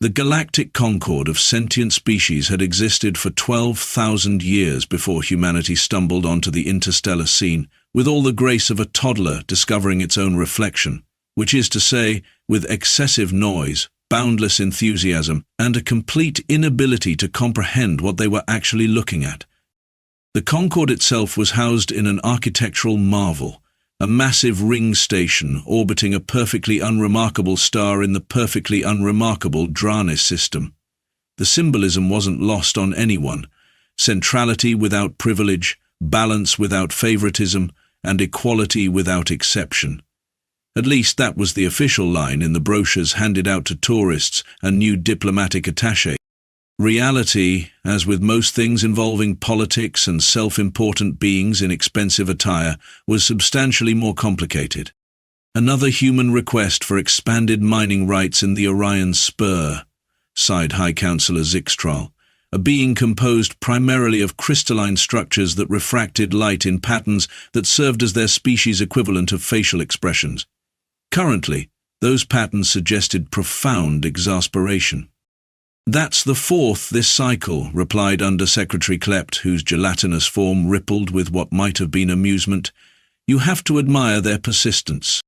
The galactic concord of sentient species had existed for 12,000 years before humanity stumbled onto the interstellar scene, with all the grace of a toddler discovering its own reflection, which is to say, with excessive noise, boundless enthusiasm, and a complete inability to comprehend what they were actually looking at. The Concorde itself was housed in an architectural marvel, a massive ring station orbiting a perfectly unremarkable star in the perfectly unremarkable Dranis system. The symbolism wasn't lost on anyone: centrality without privilege, balance without favoritism, and equality without exception. At least that was the official line in the brochures handed out to tourists and new diplomatic attachés. Reality, as with most things involving politics and self-important beings in expensive attire, was substantially more complicated. Another human request for expanded mining rights in the Orion Spur, sighed High Counselor Zixtral, a being composed primarily of crystalline structures that refracted light in patterns that served as their species' equivalent of facial expressions. Currently, those patterns suggested profound exasperation. "That's the fourth this cycle," replied Undersecretary Klept, whose gelatinous form rippled with what might have been amusement. "You have to admire their persistence."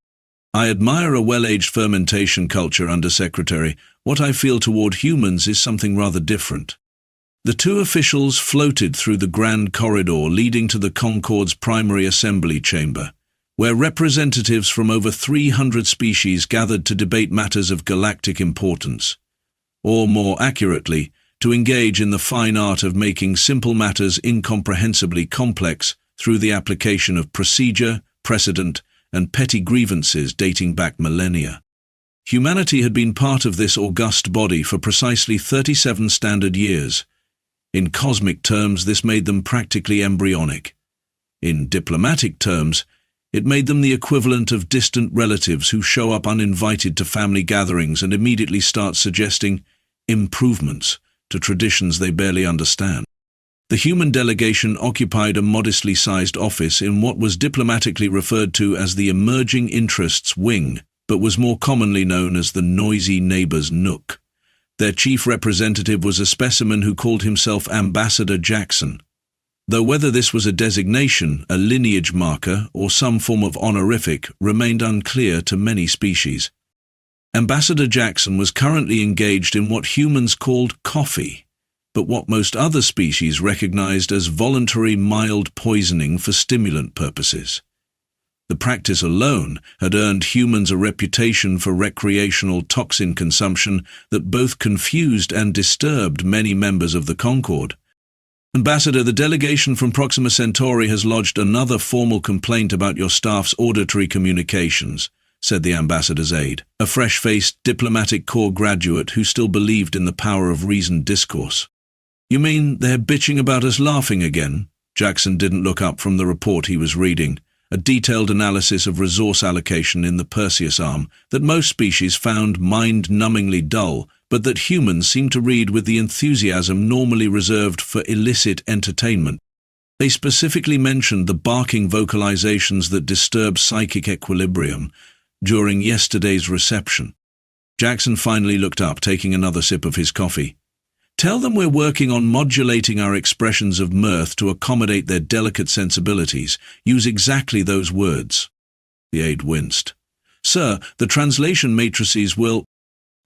"I admire a well-aged fermentation culture, Undersecretary. What I feel toward humans is something rather different." The two officials floated through the grand corridor leading to the Concorde's primary assembly chamber, where representatives from over 300 species gathered to debate matters of galactic importance. Or, more accurately, to engage in the fine art of making simple matters incomprehensibly complex through the application of procedure, precedent, and petty grievances dating back millennia. Humanity had been part of this august body for precisely 37 standard years. In cosmic terms, this made them practically embryonic. In diplomatic terms, it made them the equivalent of distant relatives who show up uninvited to family gatherings and immediately start suggesting improvements to traditions they barely understand. The human delegation occupied a modestly sized office in what was diplomatically referred to as the Emerging Interests Wing, but was more commonly known as the Noisy Neighbors Nook. Their chief representative was a specimen who called himself Ambassador Jackson, though whether this was a designation, a lineage marker, or some form of honorific remained unclear to many species. Ambassador Jackson was currently engaged in what humans called coffee, but what most other species recognized as voluntary mild poisoning for stimulant purposes. The practice alone had earned humans a reputation for recreational toxin consumption that both confused and disturbed many members of the Concorde. "Ambassador, the delegation from Proxima Centauri has lodged another formal complaint about your staff's auditory communications," said the ambassador's aide, a fresh-faced diplomatic corps graduate who still believed in the power of reasoned discourse. "You mean they're bitching about us laughing again?" Jackson didn't look up from the report he was reading, a detailed analysis of resource allocation in the Perseus arm that most species found mind-numbingly dull, but that humans seemed to read with the enthusiasm normally reserved for illicit entertainment. They specifically mentioned the barking vocalizations that disturb psychic equilibrium during yesterday's reception. Jackson finally looked up, taking another sip of his coffee. "Tell them we're working on modulating our expressions of mirth to accommodate their delicate sensibilities. Use exactly those words." The aide winced. "Sir, the translation matrices will—"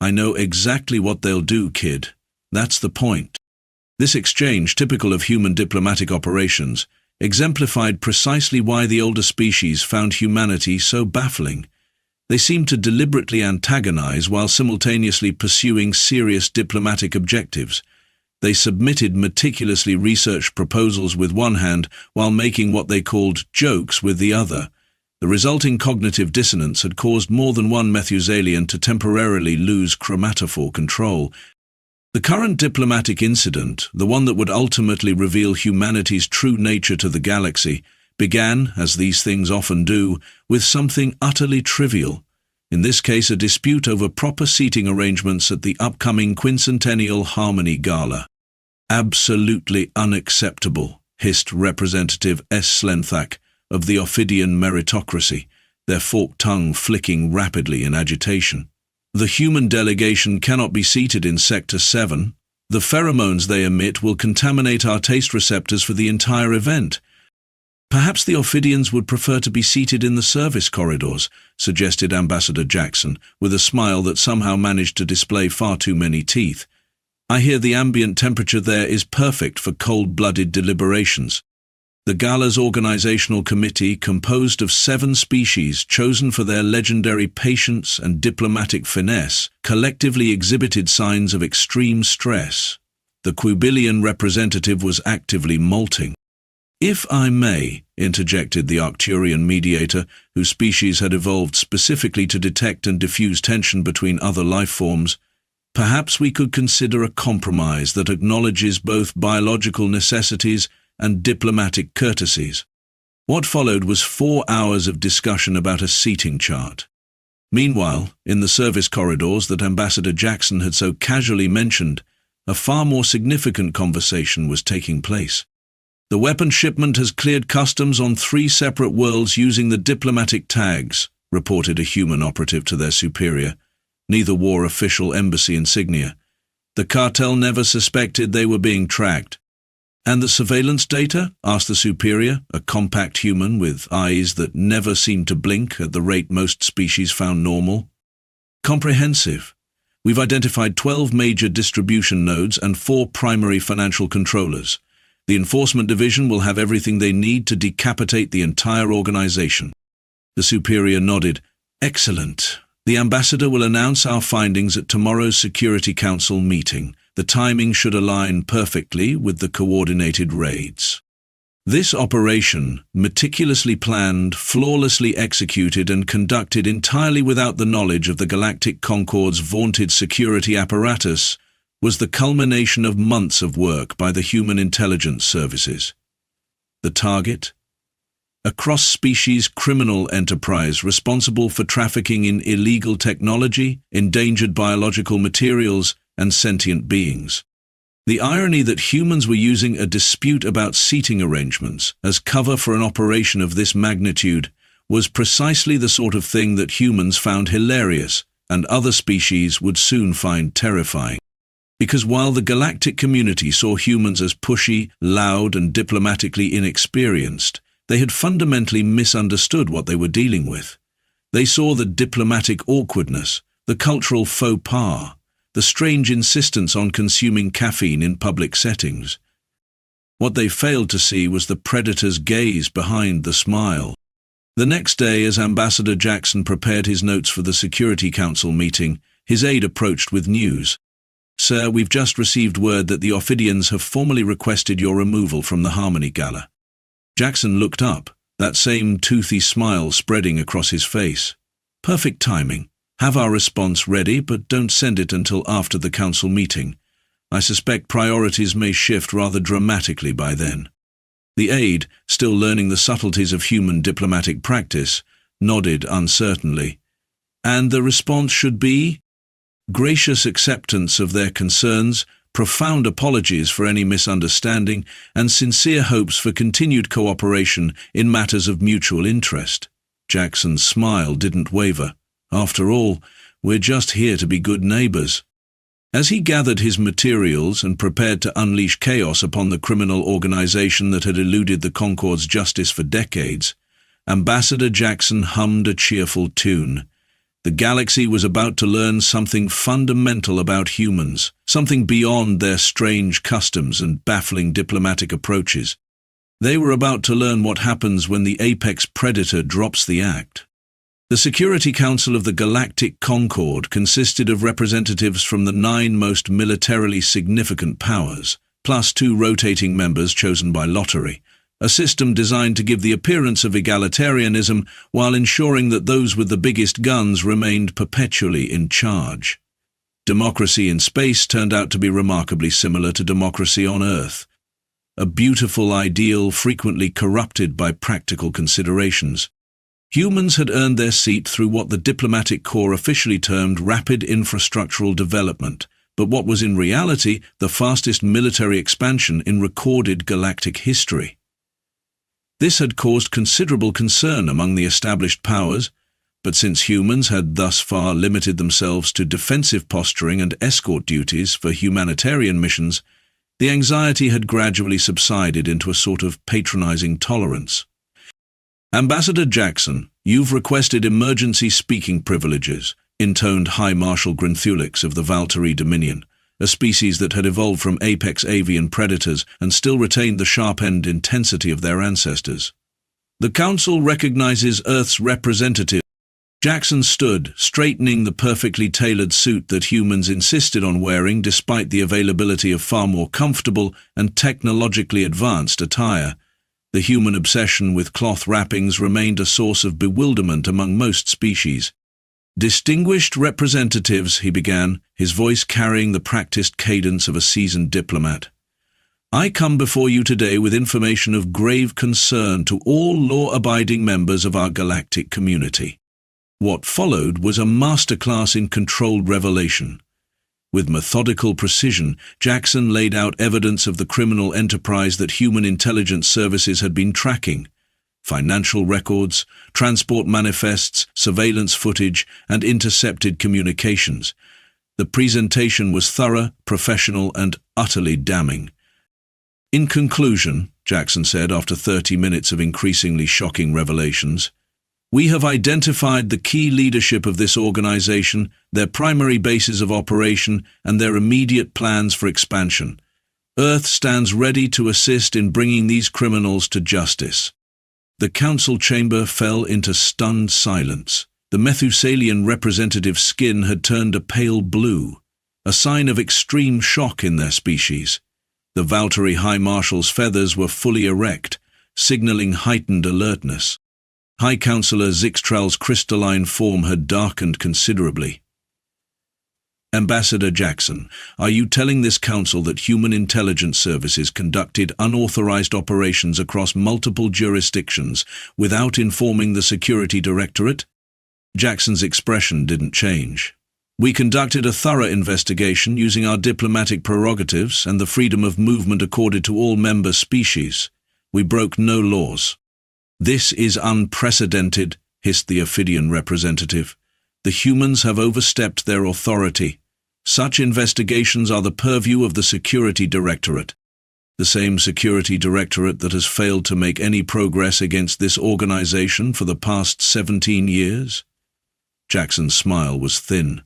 "I know exactly what they'll do, kid. That's the point." This exchange, typical of human diplomatic operations, exemplified precisely why the older species found humanity so baffling. They seemed to deliberately antagonize while simultaneously pursuing serious diplomatic objectives. They submitted meticulously researched proposals with one hand while making what they called jokes with the other. The resulting cognitive dissonance had caused more than one Methuselian to temporarily lose chromatophore control. The current diplomatic incident, the one that would ultimately reveal humanity's true nature to the galaxy, began, as these things often do, with something utterly trivial. In this case, a dispute over proper seating arrangements at the upcoming Quincentennial Harmony Gala. "Absolutely unacceptable," hissed Representative S. Slenthak of the Ophidian meritocracy, their forked tongue flicking rapidly in agitation. The human delegation cannot be seated in Sector 7. The pheromones they emit will contaminate our taste receptors for the entire event. Perhaps the Ophidians would prefer to be seated in the service corridors, suggested Ambassador Jackson, with a smile that somehow managed to display far too many teeth. I hear the ambient temperature there is perfect for cold-blooded deliberations. The Gala's organizational committee, composed of 7 species chosen for their legendary patience and diplomatic finesse, collectively exhibited signs of extreme stress. The Qubilian representative was actively molting. "If I may," interjected the Arcturian mediator, whose species had evolved specifically to detect and diffuse tension between other life forms, "perhaps we could consider a compromise that acknowledges both biological necessities and diplomatic courtesies." What followed was 4 hours of discussion about a seating chart. Meanwhile, in the service corridors that Ambassador Jackson had so casually mentioned, a far more significant conversation was taking place. "The weapon shipment has cleared customs on 3 separate worlds using the diplomatic tags," reported a human operative to their superior. Neither wore official embassy insignia. "The cartel never suspected they were being tracked." "And the surveillance data?" asked the superior, a compact human with eyes that never seemed to blink at the rate most species found normal. "Comprehensive. We've identified 12 major distribution nodes and 4 primary financial controllers. The Enforcement Division will have everything they need to decapitate the entire organization." The superior nodded. "Excellent. The ambassador will announce our findings at tomorrow's Security Council meeting. The timing should align perfectly with the coordinated raids." This operation, meticulously planned, flawlessly executed, and conducted entirely without the knowledge of the Galactic Concorde's vaunted security apparatus, was the culmination of months of work by the human intelligence services. The target? A cross-species criminal enterprise responsible for trafficking in illegal technology, endangered biological materials, and sentient beings. The irony that humans were using a dispute about seating arrangements as cover for an operation of this magnitude was precisely the sort of thing that humans found hilarious and other species would soon find terrifying. Because while the galactic community saw humans as pushy, loud, and diplomatically inexperienced, they had fundamentally misunderstood what they were dealing with. They saw the diplomatic awkwardness, the cultural faux pas, the strange insistence on consuming caffeine in public settings. What they failed to see was the predator's gaze behind the smile. The next day, as Ambassador Jackson prepared his notes for the Security Council meeting, his aide approached with news. "Sir, we've just received word that the Ophidians have formally requested your removal from the Harmony Gala." Jackson looked up, that same toothy smile spreading across his face. "Perfect timing. Have our response ready, but don't send it until after the council meeting. I suspect priorities may shift rather dramatically by then." The aide, still learning the subtleties of human diplomatic practice, nodded uncertainly. "And the response should be?" "Gracious acceptance of their concerns, profound apologies for any misunderstanding, and sincere hopes for continued cooperation in matters of mutual interest." Jackson's smile didn't waver. "After all, we're just here to be good neighbors." As he gathered his materials and prepared to unleash chaos upon the criminal organization that had eluded the Concorde's justice for decades, Ambassador Jackson hummed a cheerful tune. The galaxy was about to learn something fundamental about humans, something beyond their strange customs and baffling diplomatic approaches. They were about to learn what happens when the apex predator drops the act. The Security Council of the Galactic Concorde consisted of representatives from the 9 most militarily significant powers, plus 2 rotating members chosen by lottery, a system designed to give the appearance of egalitarianism while ensuring that those with the biggest guns remained perpetually in charge. Democracy in space turned out to be remarkably similar to democracy on Earth, a beautiful ideal frequently corrupted by practical considerations. Humans had earned their seat through what the diplomatic corps officially termed rapid infrastructural development, but what was in reality the fastest military expansion in recorded galactic history. This had caused considerable concern among the established powers. But since humans had thus far limited themselves to defensive posturing and escort duties for humanitarian missions, the anxiety had gradually subsided into a sort of patronizing tolerance. "Ambassador Jackson, you've requested emergency speaking privileges," intoned High Marshal Grinthulix of the Valtteri Dominion, a species that had evolved from apex avian predators and still retained the sharp-end intensity of their ancestors. "The Council recognizes Earth's representative." Jackson stood, straightening the perfectly tailored suit that humans insisted on wearing despite the availability of far more comfortable and technologically advanced attire. The human obsession with cloth wrappings remained a source of bewilderment among most species. "Distinguished representatives," he began, his voice carrying the practiced cadence of a seasoned diplomat. "I come before you today with information of grave concern to all law-abiding members of our galactic community." What followed was a masterclass in controlled revelation. With methodical precision, Jackson laid out evidence of the criminal enterprise that human intelligence services had been tracking: financial records, transport manifests, surveillance footage, and intercepted communications. The presentation was thorough, professional, and utterly damning. "In conclusion," Jackson said after 30 minutes of increasingly shocking revelations, "we have identified the key leadership of this organization, their primary bases of operation, and their immediate plans for expansion. Earth stands ready to assist in bringing these criminals to justice." The council chamber fell into stunned silence. The Methusalian representative's skin had turned a pale blue, a sign of extreme shock in their species. The Valtteri High Marshal's feathers were fully erect, signaling heightened alertness. High Councillor Zixtral's crystalline form had darkened considerably. "Ambassador Jackson, are you telling this council that human intelligence services conducted unauthorized operations across multiple jurisdictions without informing the Security Directorate?" Jackson's expression didn't change. "We conducted a thorough investigation using our diplomatic prerogatives and the freedom of movement accorded to all member species. We broke no laws." "This is unprecedented," hissed the Ophidian representative. "The humans have overstepped their authority. Such investigations are the purview of the Security Directorate." "The same Security Directorate that has failed to make any progress against this organization for the past 17 years? Jackson's smile was thin.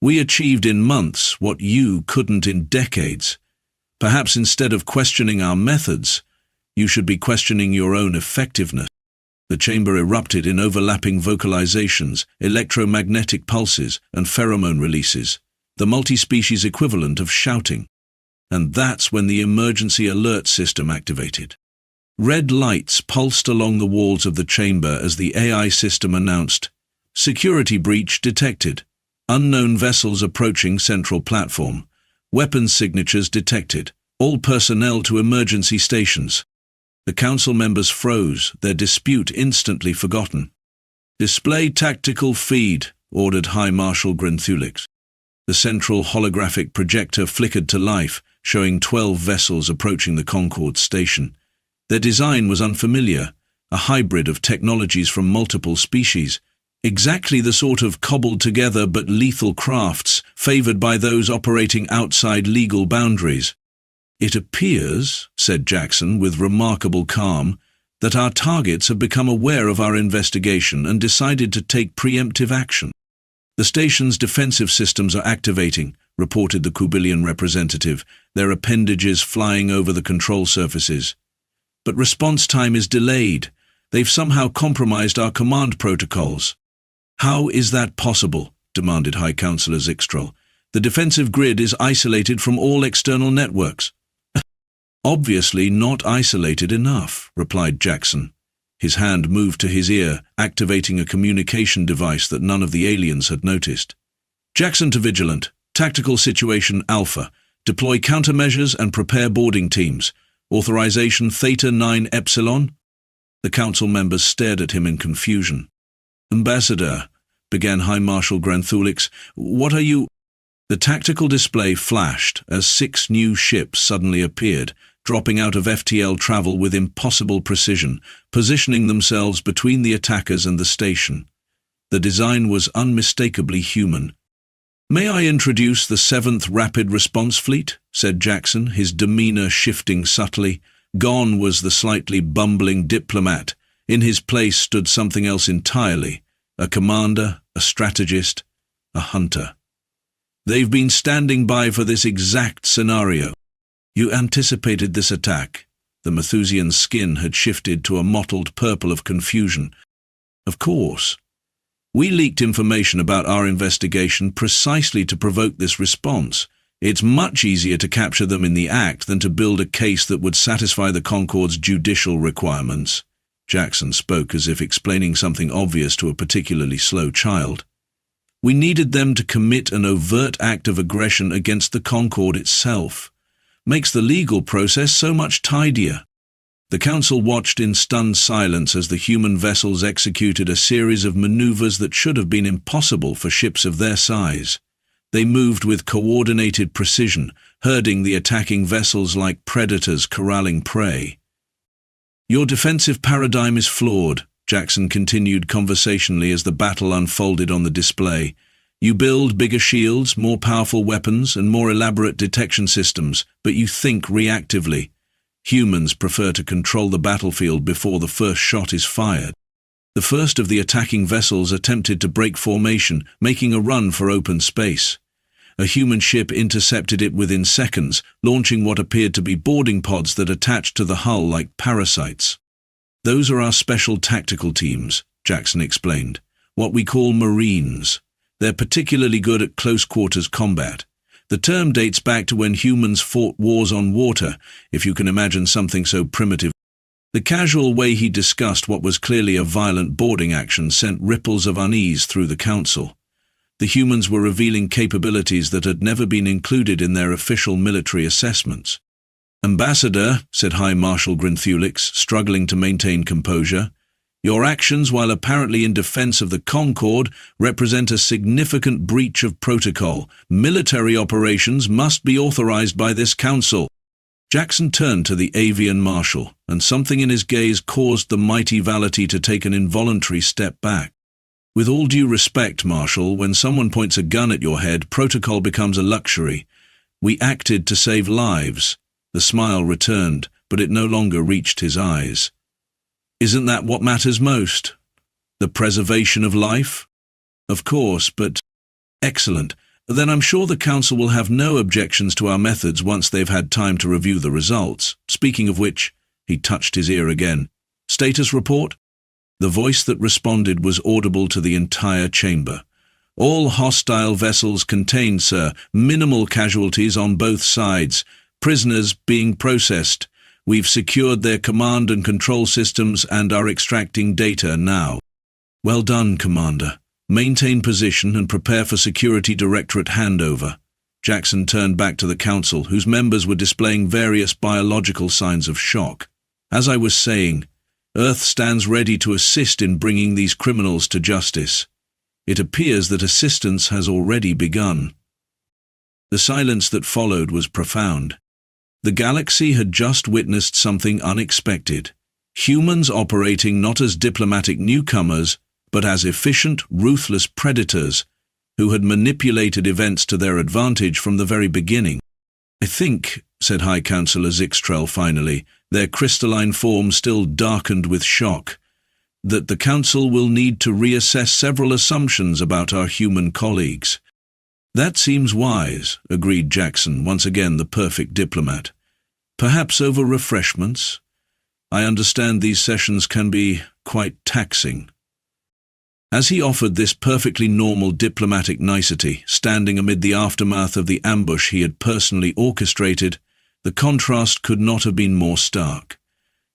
"We achieved in months what you couldn't in decades. Perhaps instead of questioning our methods, you should be questioning your own effectiveness." The chamber erupted in overlapping vocalizations, electromagnetic pulses, and pheromone releases, the multi-species equivalent of shouting. And that's when the emergency alert system activated. Red lights pulsed along the walls of the chamber as the AI system announced, "Security breach detected. Unknown vessels approaching central platform. Weapons signatures detected. All personnel to emergency stations." The council members froze, their dispute instantly forgotten. "Display tactical feed," ordered High Marshal Grinthulix. The central holographic projector flickered to life, showing 12 vessels approaching the Concorde station. Their design was unfamiliar, a hybrid of technologies from multiple species, exactly the sort of cobbled-together but lethal crafts favored by those operating outside legal boundaries. "It appears," said Jackson with remarkable calm, "that our targets have become aware of our investigation and decided to take preemptive action." "The station's defensive systems are activating," reported the Kubilian representative, their appendages flying over the control surfaces. "But response time is delayed. They've somehow compromised our command protocols." "How is that possible?" demanded High Councillor Zixtral. "The defensive grid is isolated from all external networks." "Obviously not isolated enough," replied Jackson. His hand moved to his ear, activating a communication device that none of the aliens had noticed. "Jackson to Vigilant, Tactical Situation Alpha. Deploy countermeasures and prepare boarding teams. Authorization Theta 9 Epsilon." The council members stared at him in confusion. "Ambassador," began High Marshal Grinthulix, "what are you—" The tactical display flashed as 6 new ships suddenly appeared, dropping out of FTL travel with impossible precision, positioning themselves between the attackers and the station. The design was unmistakably human. "May I introduce the 7th Rapid Response Fleet?" said Jackson, his demeanor shifting subtly. Gone was the slightly bumbling diplomat. In his place stood something else entirely, a commander, a strategist, a hunter. "They've been standing by for this exact scenario." "You anticipated this attack?" The Methusian's skin had shifted to a mottled purple of confusion. "Of course. We leaked information about our investigation precisely to provoke this response. It's much easier to capture them in the act than to build a case that would satisfy the Concorde's judicial requirements." Jackson spoke as if explaining something obvious to a particularly slow child. "We needed them to commit an overt act of aggression against the Concorde itself. Makes the legal process so much tidier." The Council watched in stunned silence as the human vessels executed a series of maneuvers that should have been impossible for ships of their size. They moved with coordinated precision, herding the attacking vessels like predators corralling prey. "Your defensive paradigm is flawed," Jackson continued conversationally as the battle unfolded on the display. "You build bigger shields, more powerful weapons, and more elaborate detection systems, but you think reactively. Humans prefer to control the battlefield before the first shot is fired." The first of the attacking vessels attempted to break formation, making a run for open space. A human ship intercepted it within seconds, launching what appeared to be boarding pods that attached to the hull like parasites. "Those are our special tactical teams," Jackson explained. "What we call Marines. They're particularly good at close-quarters combat. The term dates back to when humans fought wars on water, if you can imagine something so primitive." The casual way he discussed what was clearly a violent boarding action sent ripples of unease through the Council. The humans were revealing capabilities that had never been included in their official military assessments. "Ambassador," said High Marshal Grinthulix, struggling to maintain composure, "your actions, while apparently in defense of the Concorde, represent a significant breach of protocol. Military operations must be authorized by this Council." Jackson turned to the avian marshal, and something in his gaze caused the mighty Valety to take an involuntary step back. "With all due respect, Marshal, when someone points a gun at your head, protocol becomes a luxury. We acted to save lives." The smile returned, but it no longer reached his eyes. "Isn't that what matters most? The preservation of life?" "Of course, but—" "Excellent. Then I'm sure the Council will have no objections to our methods once they've had time to review the results. Speaking of which," he touched his ear again. "Status report?" The voice that responded was audible to the entire chamber. "All hostile vessels contained, sir. Minimal casualties on both sides. Prisoners being processed. We've secured their command and control systems and are extracting data now." "Well done, Commander. Maintain position and prepare for Security Directorate handover." Jackson turned back to the Council, whose members were displaying various biological signs of shock. "As I was saying, Earth stands ready to assist in bringing these criminals to justice. It appears that assistance has already begun." The silence that followed was profound. The galaxy had just witnessed something unexpected. Humans operating not as diplomatic newcomers, but as efficient, ruthless predators who had manipulated events to their advantage from the very beginning. "I think," said High Councillor Zixtrel finally, their crystalline form still darkened with shock, "that the Council will need to reassess several assumptions about our human colleagues." "That seems wise," agreed Jackson, once again the perfect diplomat. "Perhaps over refreshments? I understand these sessions can be quite taxing." As he offered this perfectly normal diplomatic nicety, standing amid the aftermath of the ambush he had personally orchestrated, the contrast could not have been more stark.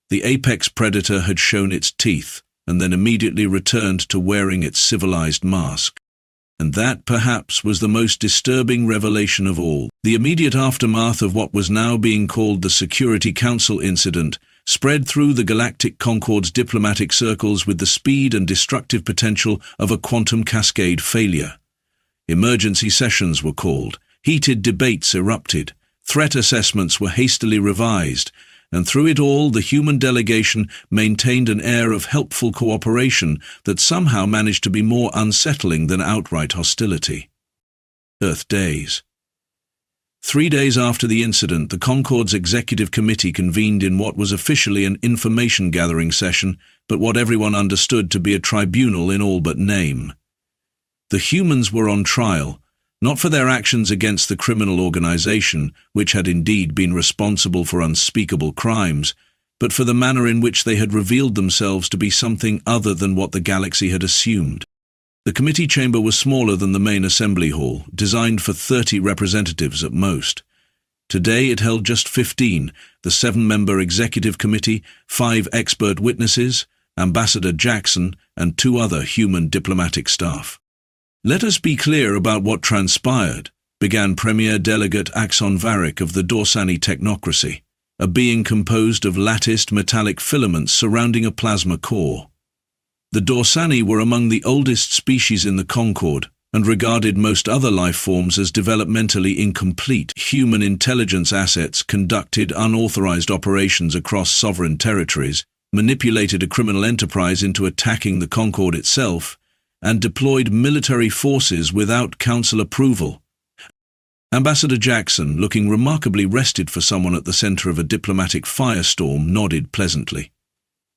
The apex predator had shown its teeth, and then immediately returned to wearing its civilized mask. And that, perhaps, was the most disturbing revelation of all. The immediate aftermath of what was now being called the Security Council incident spread through the Galactic Concorde's diplomatic circles with the speed and destructive potential of a quantum cascade failure. Emergency sessions were called, heated debates erupted, threat assessments were hastily revised, and through it all the human delegation maintained an air of helpful cooperation that somehow managed to be more unsettling than outright hostility. Earth Days. 3 days after the incident, the Concorde's executive committee convened in what was officially an information-gathering session, but what everyone understood to be a tribunal in all but name. The humans were on trial, not for their actions against the criminal organization, which had indeed been responsible for unspeakable crimes, but for the manner in which they had revealed themselves to be something other than what the galaxy had assumed. The committee chamber was smaller than the main assembly hall, designed for 30 representatives at most. Today it held just 15, the 7-member executive committee, 5 expert witnesses, Ambassador Jackson, and 2 other human diplomatic staff. "Let us be clear about what transpired," began Premier Delegate Axon Varric of the Dorsani technocracy, a being composed of latticed metallic filaments surrounding a plasma core. The Dorsani were among the oldest species in the Concorde, and regarded most other life forms as developmentally incomplete. Human intelligence assets conducted unauthorized operations across sovereign territories, manipulated a criminal enterprise into attacking the Concorde itself, and deployed military forces without council approval. Ambassador Jackson, looking remarkably rested for someone at the center of a diplomatic firestorm, nodded pleasantly.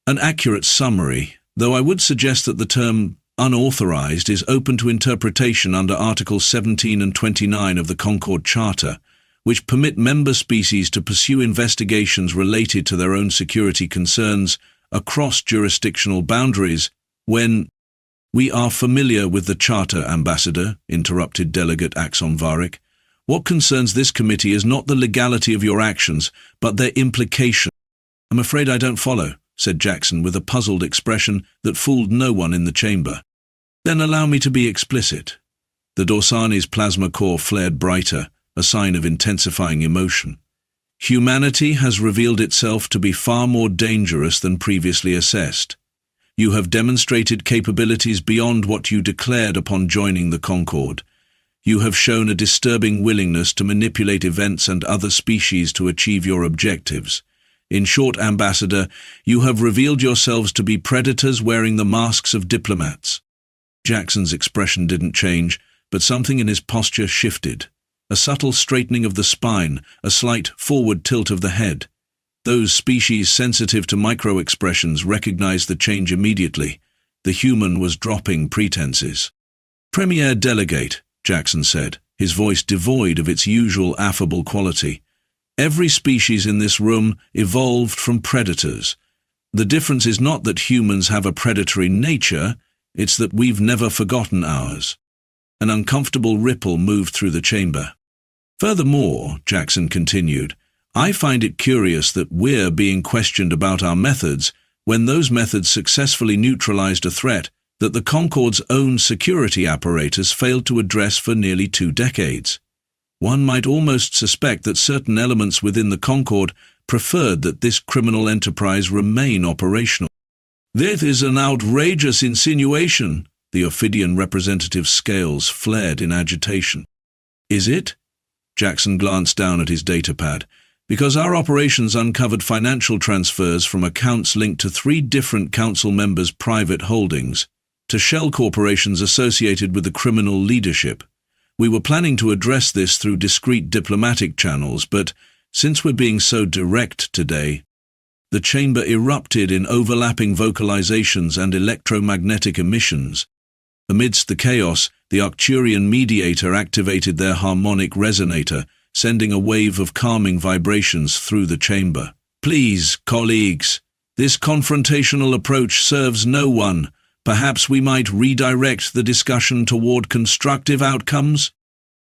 "An accurate summary, though I would suggest that the term unauthorized is open to interpretation under Articles 17 and 29 of the Concorde Charter, which permit member species to pursue investigations related to their own security concerns across jurisdictional boundaries when—" "We are familiar with the Charter, Ambassador," interrupted Delegate Axon Varric. "What concerns this committee is not the legality of your actions, but their implication." "I'm afraid I don't follow," said Jackson with a puzzled expression that fooled no one in the chamber. "Then allow me to be explicit." The Dorsani's plasma core flared brighter, a sign of intensifying emotion. "Humanity has revealed itself to be far more dangerous than previously assessed. You have demonstrated capabilities beyond what you declared upon joining the Concorde. You have shown a disturbing willingness to manipulate events and other species to achieve your objectives. In short, Ambassador, you have revealed yourselves to be predators wearing the masks of diplomats." Jackson's expression didn't change, but something in his posture shifted. A subtle straightening of the spine, a slight forward tilt of the head. Those species sensitive to micro-expressions recognized the change immediately. The human was dropping pretenses. "Premier Delegate," Jackson said, his voice devoid of its usual affable quality, "every species in this room evolved from predators. The difference is not that humans have a predatory nature, it's that we've never forgotten ours." An uncomfortable ripple moved through the chamber. "Furthermore," Jackson continued, "I find it curious that we're being questioned about our methods when those methods successfully neutralized a threat that the Concorde's own security apparatus failed to address for nearly 2 decades. One might almost suspect that certain elements within the Concorde preferred that this criminal enterprise remain operational." "This is an outrageous insinuation," the Ophidian representative's scales flared in agitation. "Is it?" Jackson glanced down at his datapad. "Because our operations uncovered financial transfers from accounts linked to 3 different council members' private holdings, to shell corporations associated with the criminal leadership. We were planning to address this through discreet diplomatic channels, but since we're being so direct today—" The chamber erupted in overlapping vocalizations and electromagnetic emissions. Amidst the chaos, the Arcturian mediator activated their harmonic resonator, sending a wave of calming vibrations through the chamber. "Please, colleagues, this confrontational approach serves no one. Perhaps we might redirect the discussion toward constructive outcomes?"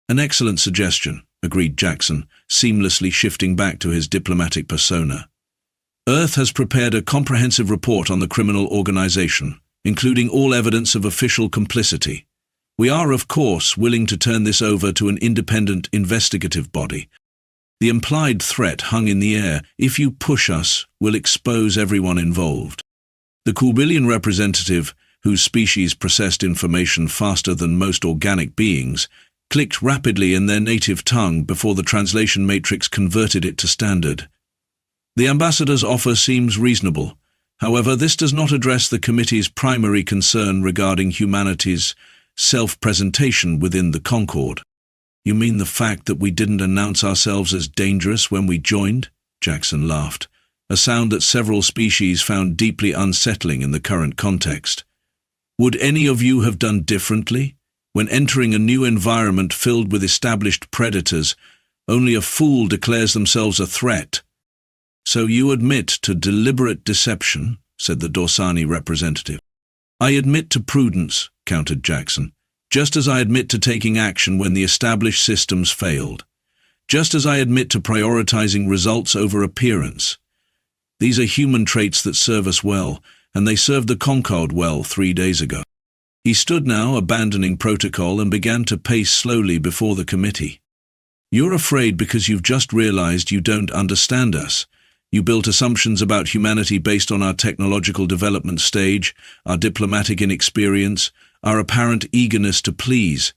"An excellent suggestion," agreed Jackson, seamlessly shifting back to his diplomatic persona. "Earth has prepared a comprehensive report on the criminal organization, including all evidence of official complicity. We are, of course, willing to turn this over to an independent investigative body. The implied threat hung in the air. If you push us, we'll expose everyone involved." The Kubilian representative, whose species processed information faster than most organic beings, clicked rapidly in their native tongue before the translation matrix converted it to standard. The ambassador's offer seems reasonable. However, this does not address the committee's primary concern regarding humanity's self-presentation within the Concord. You mean the fact that we didn't announce ourselves as dangerous when we joined? Jackson laughed, a sound that several species found deeply unsettling in the current context. Would any of you have done differently? When entering a new environment filled with established predators, only a fool declares themselves a threat. So you admit to deliberate deception, said the Dorsani representative. I admit to prudence, countered Jackson, just as I admit to taking action when the established systems failed. Just as I admit to prioritizing results over appearance. These are human traits that serve us well, and they served the Concord well 3 days ago. He stood now, abandoning protocol, and began to pace slowly before the committee. You're afraid because you've just realized you don't understand us. You built assumptions about humanity based on our technological development stage, our diplomatic inexperience, our apparent eagerness to please.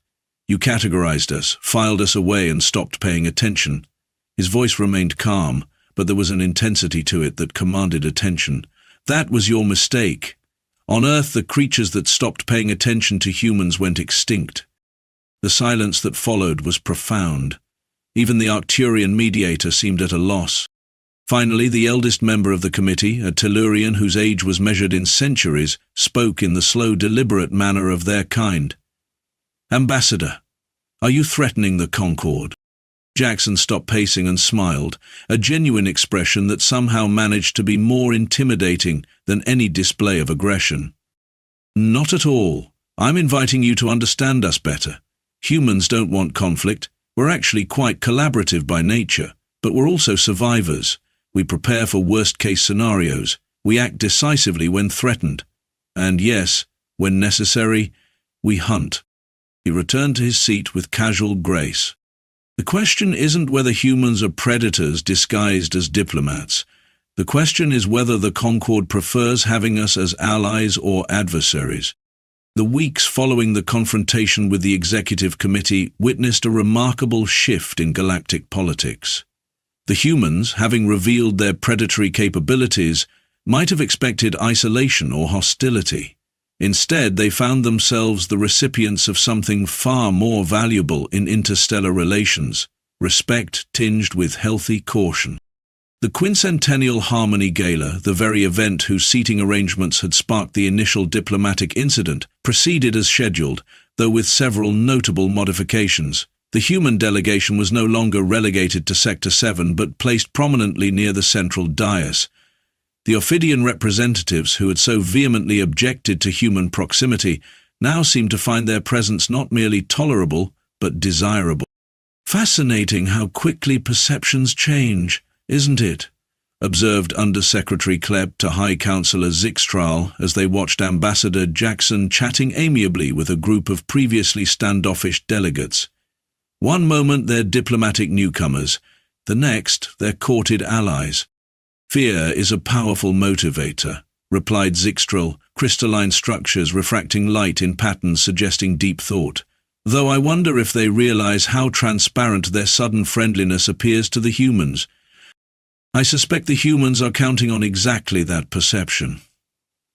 You categorized us, filed us away, and stopped paying attention. His voice remained calm, but there was an intensity to it that commanded attention. That was your mistake. On Earth, the creatures that stopped paying attention to humans went extinct. The silence that followed was profound. Even the Arcturian mediator seemed at a loss. Finally, the eldest member of the committee, a Tellurian whose age was measured in centuries, spoke in the slow, deliberate manner of their kind. Ambassador, are you threatening the Concord? Jackson stopped pacing and smiled, a genuine expression that somehow managed to be more intimidating than any display of aggression. Not at all. I'm inviting you to understand us better. Humans don't want conflict. We're actually quite collaborative by nature, but we're also survivors. We prepare for worst-case scenarios. We act decisively when threatened. And yes, when necessary, we hunt. He returned to his seat with casual grace. The question isn't whether humans are predators disguised as diplomats. The question is whether the Concord prefers having us as allies or adversaries. The weeks following the confrontation with the executive committee witnessed a remarkable shift in galactic politics. The humans, having revealed their predatory capabilities, might have expected isolation or hostility. Instead, they found themselves the recipients of something far more valuable in interstellar relations, respect tinged with healthy caution. The quincentennial Harmony Gala, the very event whose seating arrangements had sparked the initial diplomatic incident, proceeded as scheduled, though with several notable modifications. The human delegation was no longer relegated to Sector 7 but placed prominently near the central dais. The Ophidian representatives, who had so vehemently objected to human proximity, now seemed to find their presence not merely tolerable, but desirable. Fascinating how quickly perceptions change, isn't it? Observed Under-Secretary Klebb to High Counselor Zixtral as they watched Ambassador Jackson chatting amiably with a group of previously standoffish delegates. One moment they're diplomatic newcomers, the next they're courted allies. Fear is a powerful motivator, replied Zixtral, crystalline structures refracting light in patterns suggesting deep thought. Though I wonder if they realize how transparent their sudden friendliness appears to the humans. I suspect the humans are counting on exactly that perception.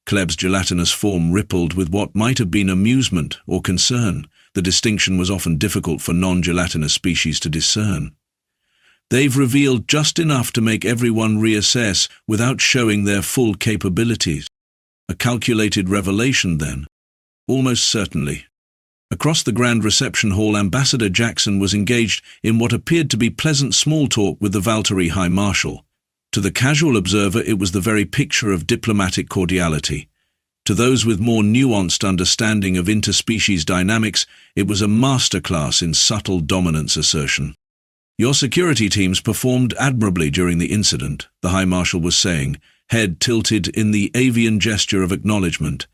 Klebb's gelatinous form rippled with what might have been amusement or concern. The distinction was often difficult for non-gelatinous species to discern. They've revealed just enough to make everyone reassess without showing their full capabilities. A calculated revelation, then? Almost certainly. Across the grand reception hall, Ambassador Jackson was engaged in what appeared to be pleasant small talk with the Valtteri High Marshal. To the casual observer, it was the very picture of diplomatic cordiality. To those with more nuanced understanding of interspecies dynamics, it was a masterclass in subtle dominance assertion. Your security teams performed admirably during the incident, the High Marshal was saying, head tilted in the avian gesture of acknowledgement.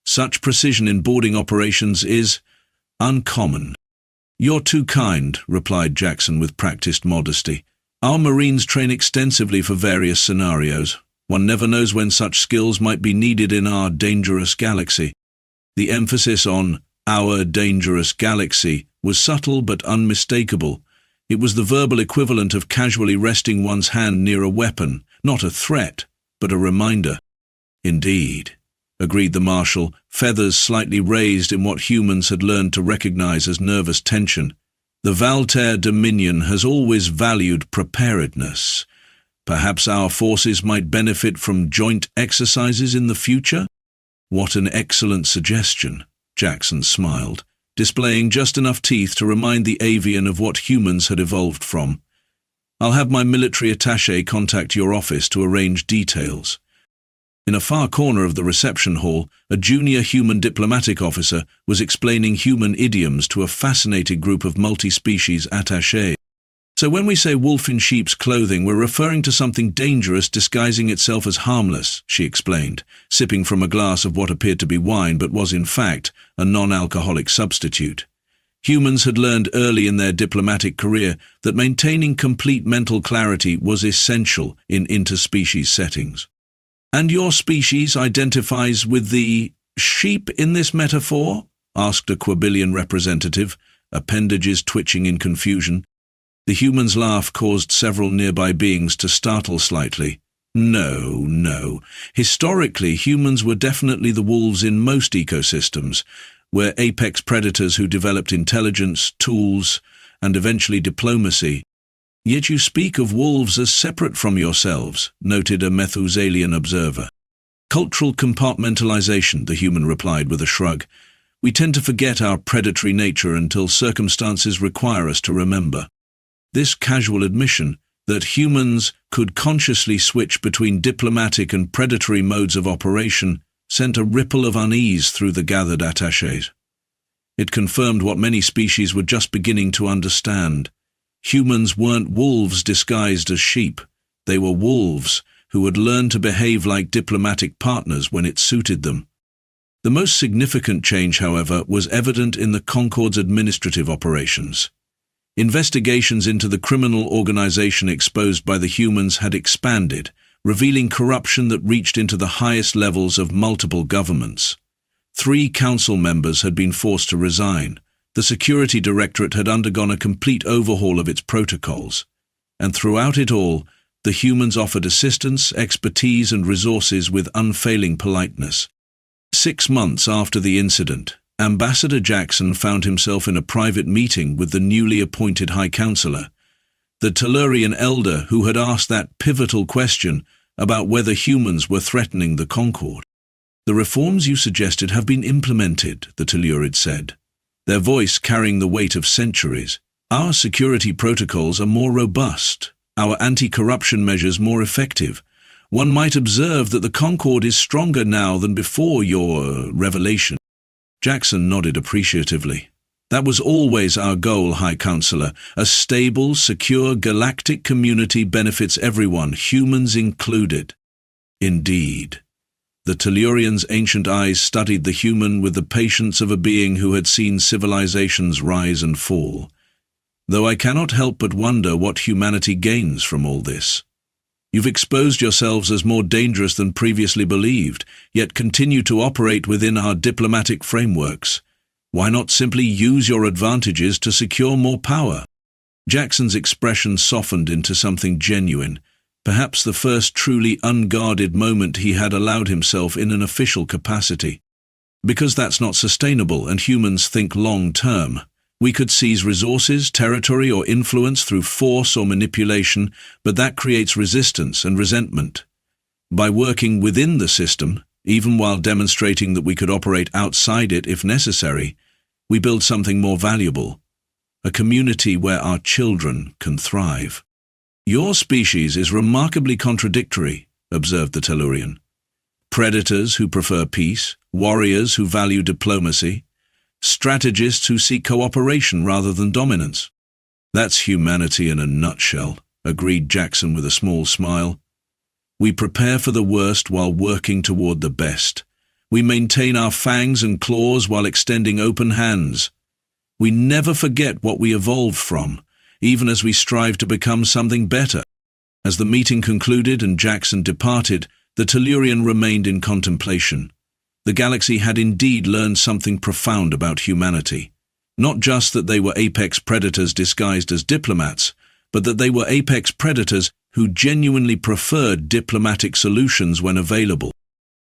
Such precision in boarding operations is uncommon. You're too kind, replied Jackson with practiced modesty. Our Marines train extensively for various scenarios. One never knows when such skills might be needed in our dangerous galaxy. The emphasis on our dangerous galaxy was subtle but unmistakable. It was the verbal equivalent of casually resting one's hand near a weapon, not a threat, but a reminder. Indeed, agreed the Marshal, feathers slightly raised in what humans had learned to recognize as nervous tension. The Valtaire Dominion has always valued preparedness. Perhaps our forces might benefit from joint exercises in the future? What an excellent suggestion, Jackson smiled, displaying just enough teeth to remind the avian of what humans had evolved from. I'll have my military attaché contact your office to arrange details. In a far corner of the reception hall, a junior human diplomatic officer was explaining human idioms to a fascinated group of multi-species attachés. So when we say wolf in sheep's clothing, we're referring to something dangerous disguising itself as harmless, she explained, sipping from a glass of what appeared to be wine but was in fact a non-alcoholic substitute. Humans had learned early in their diplomatic career that maintaining complete mental clarity was essential in interspecies settings. And your species identifies with the sheep in this metaphor? Asked a Quabillion representative, appendages twitching in confusion. The human's laugh caused several nearby beings to startle slightly. No. Historically, humans were definitely the wolves in most ecosystems, were apex predators who developed intelligence, tools, and eventually diplomacy. Yet you speak of wolves as separate from yourselves, noted a Methuselian observer. Cultural compartmentalization, the human replied with a shrug. We tend to forget our predatory nature until circumstances require us to remember. This casual admission that humans could consciously switch between diplomatic and predatory modes of operation sent a ripple of unease through the gathered attachés. It confirmed what many species were just beginning to understand. Humans weren't wolves disguised as sheep. They were wolves who had learned to behave like diplomatic partners when it suited them. The most significant change, however, was evident in the Concorde's administrative operations. Investigations into the criminal organization exposed by the humans had expanded, revealing corruption that reached into the highest levels of multiple governments. 3 council members had been forced to resign. The Security Directorate had undergone a complete overhaul of its protocols, and throughout it all, the humans offered assistance, expertise, and resources with unfailing politeness. 6 months after the incident, Ambassador Jackson found himself in a private meeting with the newly appointed High Counselor, the Tellurian elder who had asked that pivotal question about whether humans were threatening the Concorde. The reforms you suggested have been implemented, the Tellurid said, their voice carrying the weight of centuries. Our security protocols are more robust, our anti-corruption measures more effective. One might observe that the Concorde is stronger now than before your revelation. Jackson nodded appreciatively. That was always our goal, High Counselor. A stable, secure galactic community benefits everyone, humans included. Indeed. The Tellurian's ancient eyes studied the human with the patience of a being who had seen civilizations rise and fall. Though I cannot help but wonder what humanity gains from all this. You've exposed yourselves as more dangerous than previously believed, yet continue to operate within our diplomatic frameworks. Why not simply use your advantages to secure more power? Jackson's expression softened into something genuine, perhaps the first truly unguarded moment he had allowed himself in an official capacity. Because that's not sustainable and humans think long-term. We could seize resources, territory, or influence through force or manipulation, but that creates resistance and resentment. By working within the system, even while demonstrating that we could operate outside it if necessary, we build something more valuable, a community where our children can thrive. Your species is remarkably contradictory, observed the Tellurian. Predators who prefer peace, warriors who value diplomacy, strategists who seek cooperation rather than dominance. That's humanity in a nutshell, agreed Jackson with a small smile. We prepare for the worst while working toward the best. We maintain our fangs and claws while extending open hands. We never forget what we evolved from, even as we strive to become something better. As the meeting concluded and Jackson departed, the Tellurian remained in contemplation. The galaxy had indeed learned something profound about humanity. Not just that they were apex predators disguised as diplomats, but that they were apex predators who genuinely preferred diplomatic solutions when available.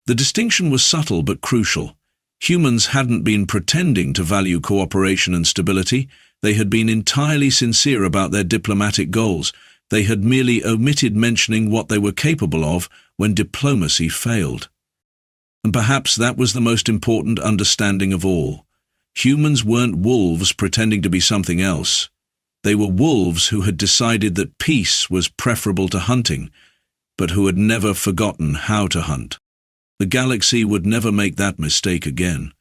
The distinction was subtle but crucial. Humans hadn't been pretending to value cooperation and stability. They had been entirely sincere about their diplomatic goals. They had merely omitted mentioning what they were capable of when diplomacy failed. And perhaps that was the most important understanding of all. Humans weren't wolves pretending to be something else. They were wolves who had decided that peace was preferable to hunting, but who had never forgotten how to hunt. The galaxy would never make that mistake again.